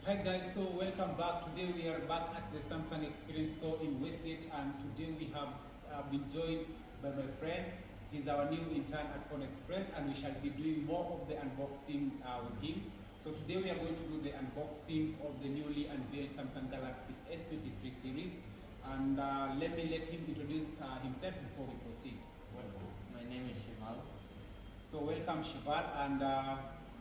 Hi guys, so welcome back. Today we are back at the Samsung Experience Store in Westgate, and today we have been joined by my friend. He's our new intern at Phone Express, and we shall be doing more of the unboxing with him. So today we are going to do the unboxing of the newly unveiled Samsung Galaxy S23 series, and let him introduce himself before we proceed. Welcome. My name is Shival. So welcome Shival, and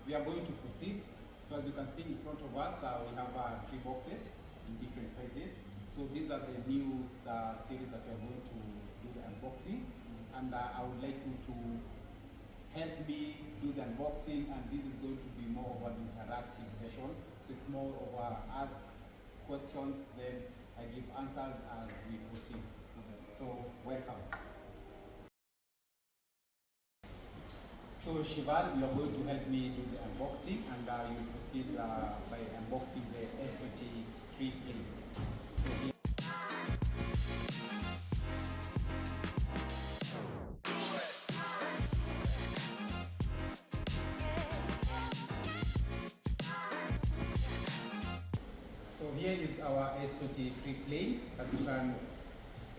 we are going to proceed. So as you can see in front of us, we have 3 boxes in different sizes. So these are the new series that we are going to do the unboxing. And I would like you to help me do the unboxing, and this is going to be more of an interactive session. So it's more of ask questions, then I give answers as we proceed. So welcome. So Shival, you are going to help me do the unboxing, and you will proceed by unboxing the S23 Play. So here is our S23 Play. As you can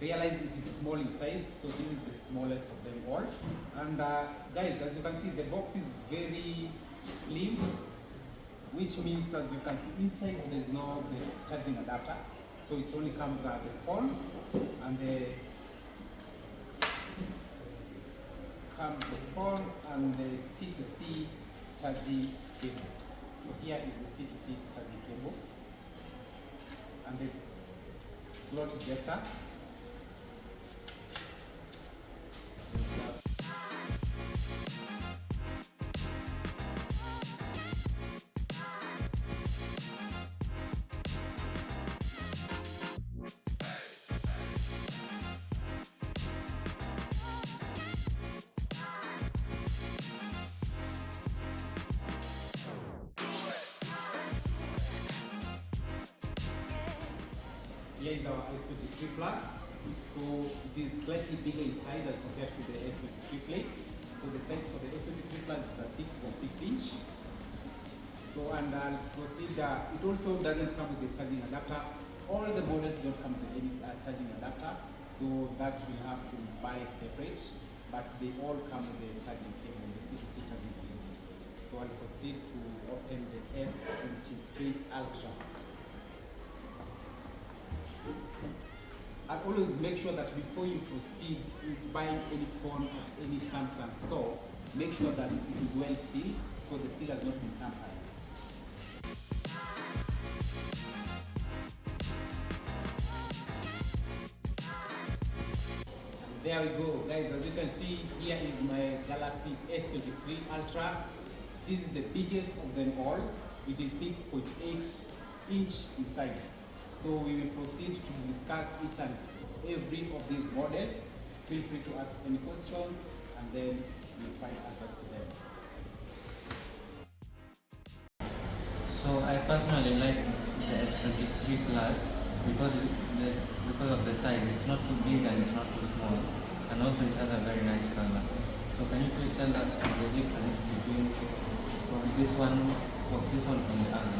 realize, it is small in size, so this is the smallest of them all. And guys, as you can see, the box is very slim, which means, as you can see, inside there is no the charging adapter, so it only comes the phone and the C2C charging cable. So here is the C2C charging cable and the slot ejector. Here is our S23 Plus. So it is slightly bigger in size as compared to the S23 Play. So the size for the S23 Plus is a 6.6 inch. So, and I'll proceed, it also doesn't come with the charging adapter. All the models don't come with any charging adapter, so that we have to buy separate, but they all come with the charging cable, the C2C charging cable. So I'll proceed to open the S23 Ultra. I always make sure that before you proceed with buying any phone at any Samsung store, make sure that it is well sealed, so the seal has not been tampered. There we go, guys. As you can see, here is my Galaxy S23 Ultra. This is the biggest of them all. It is 6.8 inch in size. So we will proceed to discuss each and every of these models. Feel free to ask any questions, and then we'll find answers to them. So I personally like the S23 Plus because of the size. It's not too big and it's not too small, and also it has a very nice color. So can you please tell us the difference between this one from the other?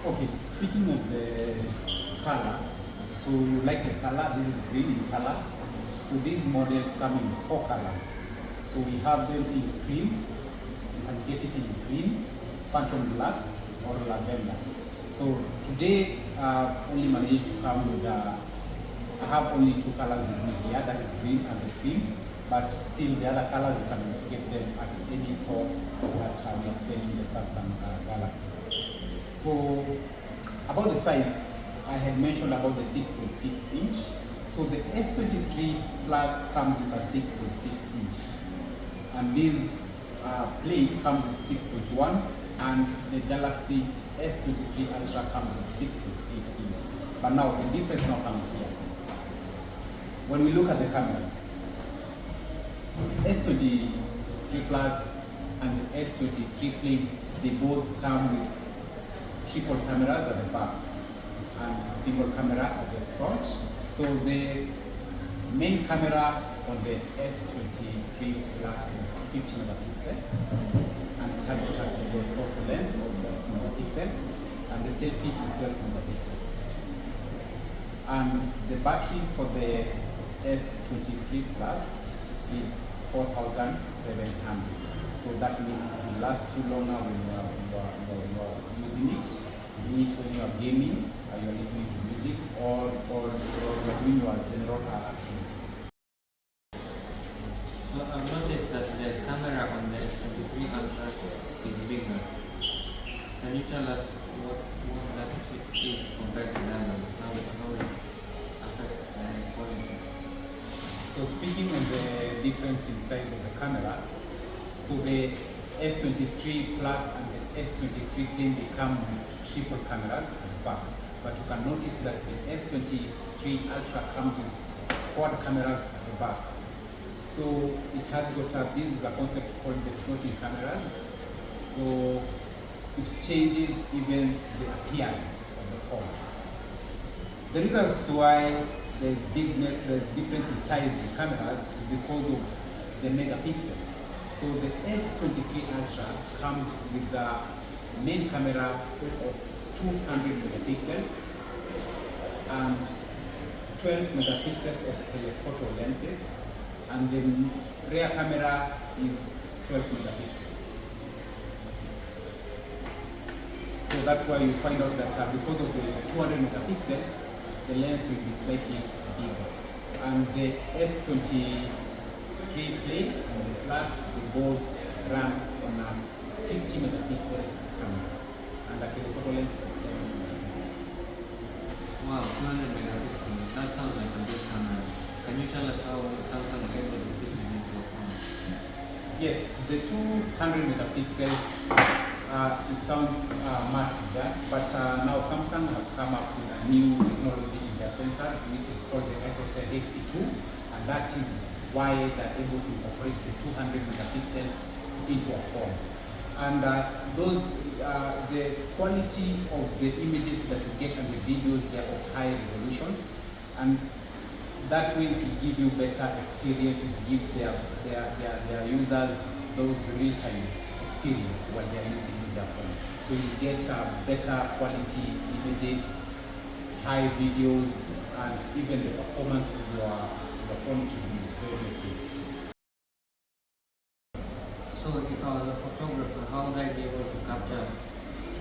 Okay, speaking of the color, so you like the color, this is green in color. So these models come in 4 colors. So we have them in cream, you can get it in green, phantom black, or lavender. So today only managed to come with, I have only 2 colors with me here, that is green and the cream. But still the other colors you can get them at any store that we are selling the Samsung Galaxy. So about the size, I had mentioned about the 6.6 inch. So the S23 Plus comes with a 6.6 inch, and this Play comes with 6.1, and the Galaxy S23 Ultra comes with 6.8 inch. But now the difference now comes here. When we look at the cameras, S23 Plus and the S23 Play, they both come with triple cameras at the back and single camera at the front. So the main camera on the S23 Plus is 50 megapixels, and it has a photo lens of 40 megapixels. and the selfie is 12 megapixels. And the battery for the S23 Plus is 4,700. So that means it will last you longer when you are using it. Be it when you are gaming, or you are listening to music, or you are doing your general activities. So I've noticed that the camera on the S23 Ultra is bigger. Can you tell us what that is compared to that one? How it affects the quality? So speaking of the difference in size of the camera, so the S23 Plus and the S23 then they come with triple cameras at the back. But you can notice that the S23 Ultra comes with quad cameras at the back. So it has got this is a concept called the floating cameras. So it changes even the appearance of the phone. The reason as to why there's difference in size in cameras is because of the megapixels. So the S23 Ultra comes with the main camera of 200 megapixels and 12 megapixels of telephoto lenses, and the rear camera is 12 megapixels. So that's why you find out that because of the 200 megapixels, the lens will be slightly bigger. And the S23 Play and the Plus, they both run on a 50 megapixels camera and a telephoto lens of 10 megapixels. Wow, 200 megapixels. That sounds like a good camera. Can you tell us how Samsung is able to fit it into a phone? Yes, the 200 megapixels, it sounds massive, yeah? But now Samsung have come up with a new technology in their sensor, which is called the SOC-HP2, and that is why they're able to incorporate the 200 megapixels into a phone. And the quality of the images that you get and the videos, they are of high resolutions, and that way to give you better experience. It gives their users those real-time experience while they are using their phones. So you get better quality images, high videos, and even the performance of your phone to be very good. So if I was a photographer, how would I be able to capture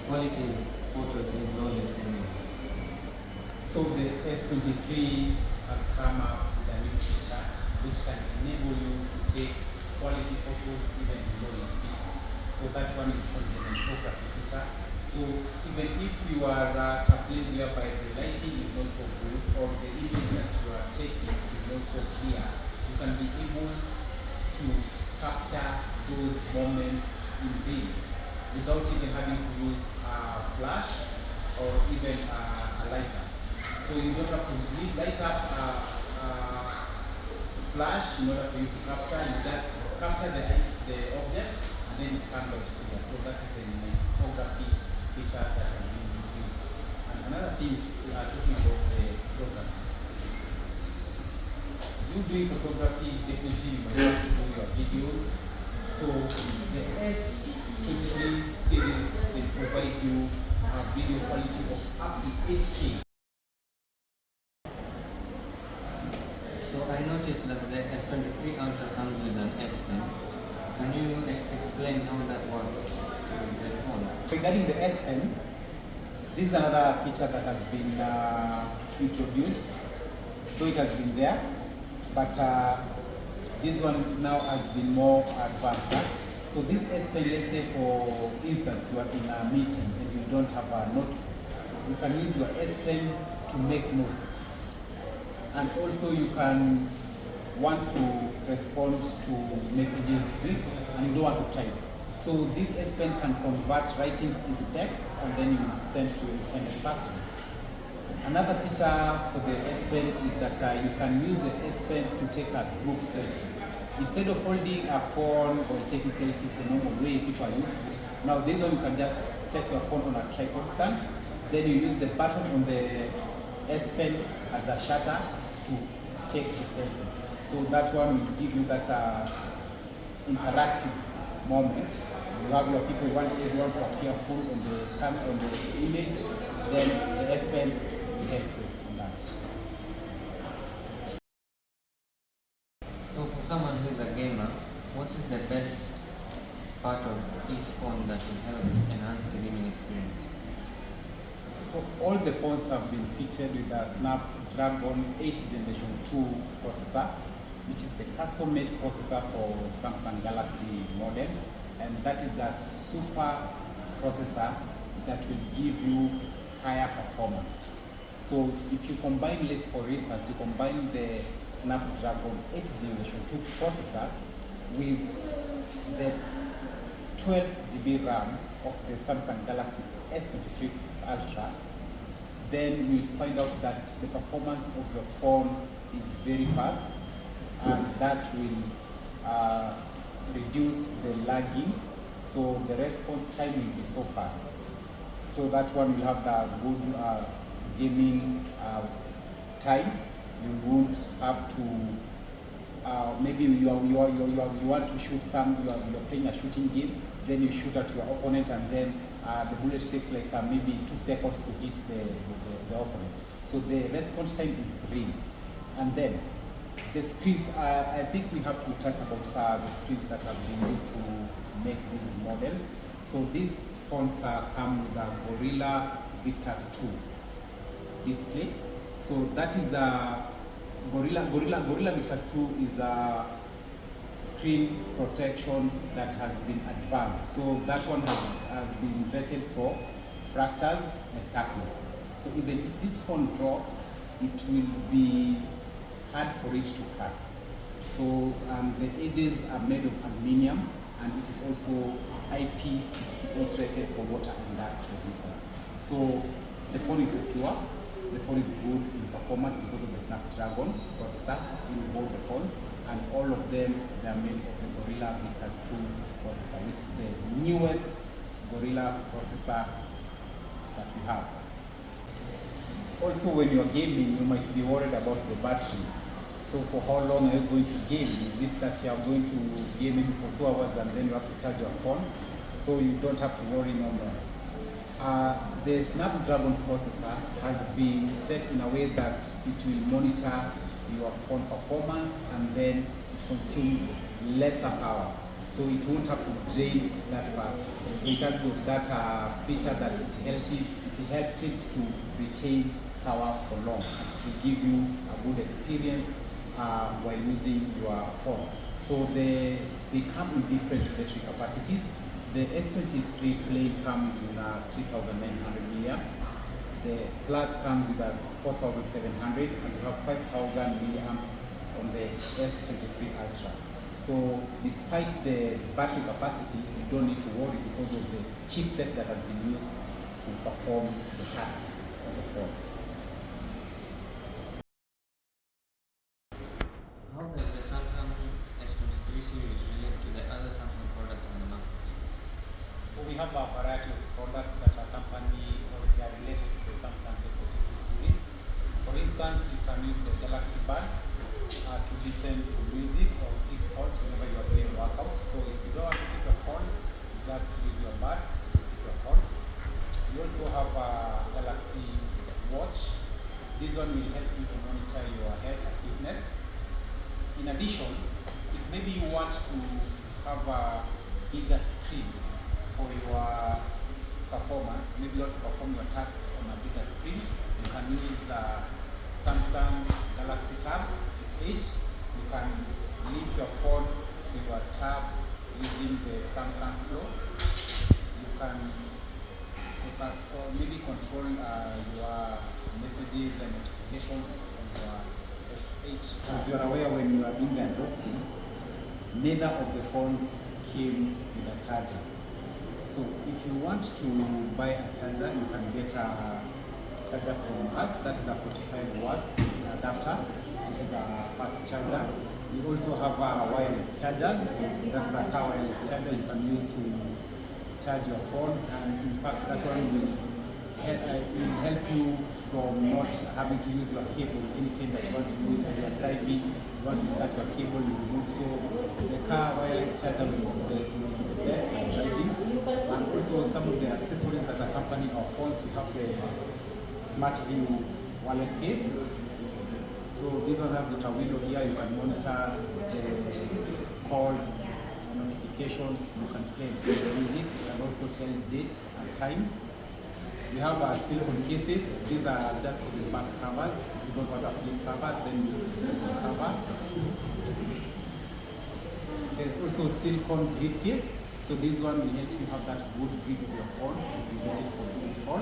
quality photos in low lit images? So the S23 has come up with a new feature which can enable you to take quality photos even in low lit feature. So that one is called the photography feature. So even if you are at a place whereby the lighting is not so good, or the image that you are taking is not so clear, you can be able to capture those moments in video without even having to use a flash or even a lighter. So you don't have to light up a flash in order for you to capture. You just capture the object and then it comes out clear. So that is the photography feature that has been introduced. And another thing is we are talking about the photography. You doing photography, definitely you might have to do your videos. So the S23 series, they provide you a video quality of up to 8K. So I noticed that the S23 Ultra comes with an S Pen. Can you explain how that works with the phone? Regarding the S Pen, this is another feature that has been introduced, though it has been there, but this one now has been more advanced. So this S Pen, let's say for instance, you are in a meeting and you don't have a notebook, you can use your S Pen to make notes. And also you can want to respond to messages quick and you don't want to type. So this S Pen can convert writings into texts and then you send to a intended person. Another feature for the S Pen is that you can use the S Pen to take a group selfie. Instead of holding a phone or taking selfies the normal way people are used to, now this one you can just set your phone on a tripod stand, then you use the button on the S Pen as a shutter to take the selfie. So that one will give you that interactive moment You have your people, you want everyone to appear full on the image, then the S Pen will help you on that. So for someone who is a gamer, what is the best part of each phone that will help enhance the gaming experience? So all the phones have been fitted with a Snapdragon 8 Generation 2 processor, which is the custom-made processor for Samsung Galaxy models, and that is a super processor that will give you higher performance. So if you combine, let's for instance, you combine the Snapdragon 8 Generation 2 processor with the 12 GB RAM of the Samsung Galaxy S23 Ultra, then you'll find out that the performance of your phone is very fast, and that will reduce the lagging, so the response time will be so fast. So that one will have the good gaming time. You won't have to maybe you want to shoot you're playing a shooting game, then you shoot at your opponent, and then the bullet takes like maybe 2 seconds to hit the opponent. So the response time is real. And then the screens, I think we have to touch about the screens that have been used to make these models. So these phones come with a Gorilla Victus 2 display. So that is a Gorilla Victus 2 is a screen protection that has been advanced. So that one has been rated for fractures and toughness. So even if this phone drops, it will be hard for it to crack. So the edges are made of aluminium, and it is also IP68 rated for water and dust resistance. So the phone is secure. The phone is good in performance because of the Snapdragon processor in both the phones, and all of them, they are made of the Gorilla Victus 2 processor, which is the newest Gorilla processor that we have. Also, when you're gaming, you might be worried about the battery. So for how long are you going to game? Is it that you are going to game maybe for 2 hours and then you have to charge your phone? So you don't have to worry no more. The Snapdragon processor has been set in a way that it will monitor your phone performance, and then it consumes lesser power. So it won't have to drain that fast. So it has got that feature that it helps it to retain power for long, to give you a good experience while using your phone. So they come in different battery capacities. The S23 Plain comes with 3,900 milliamps. The Plus comes with 4,700, and you have 5,000 milliamps on the S23 Ultra. So despite the battery capacity, you don't need to worry because of the chipset that has been used to perform the tasks on the phone. How does the Samsung S23 series relate to the other Samsung products on the market? So we have a variety of products that accompany or they are related to the Samsung S23 series. For instance, you can use the Galaxy Buds to listen to music or pick calls whenever you are doing workout. So if you don't want to pick a call, just use your buds to pick your calls. You also have a Galaxy Watch. This one will help you to monitor your health and fitness. In addition, if maybe you want to have a bigger screen for your performance, maybe you want to perform your tasks on a bigger screen, you can use Samsung Galaxy Tab S8. You can link your phone to your tab using the Samsung Flow. You can maybe control your messages and notifications on your S8. As you are aware, when you are doing the unboxing, neither of the phones came with a charger. So if you want to buy a charger, you can get a charger from us. That is a 45 watts adapter. It is a fast charger. We also have wireless chargers. That is a car wireless charger you can use to charge your phone, and in fact that one will help you from not having to use your cable anything that you want to use. If you are driving, you want to insert your cable, you remove. So the car wireless charger will be the best for driving. also some of the accessories that accompany our phones. We have the Smart View wallet case. So this one has got a window here. You can monitor the calls, notifications. You can play music and also tell date and time. We have our silicone cases. These are just for the back covers. If you don't want a flip cover, then use the silicone cover. There's also silicone grip case. So this one will help you have that good grip of your phone to prevent it from easy fall.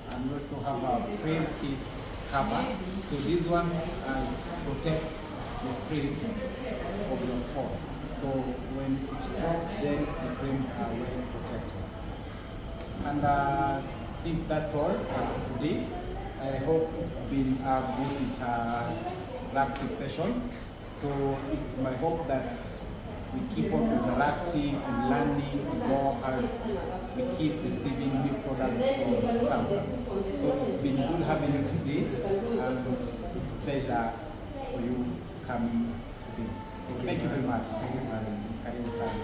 And we also have a frame case cover. So this one it protects the frames of your phone. So when it drops, then the frames are well protected. And I think that's all for today. I hope it's been a good interactive session. So it's my hope that we keep on interacting and learning and go as we keep receiving new products from Samsung. So it's been good having you today, and it's a pleasure for you coming today. So thank you very much. Karibu sana.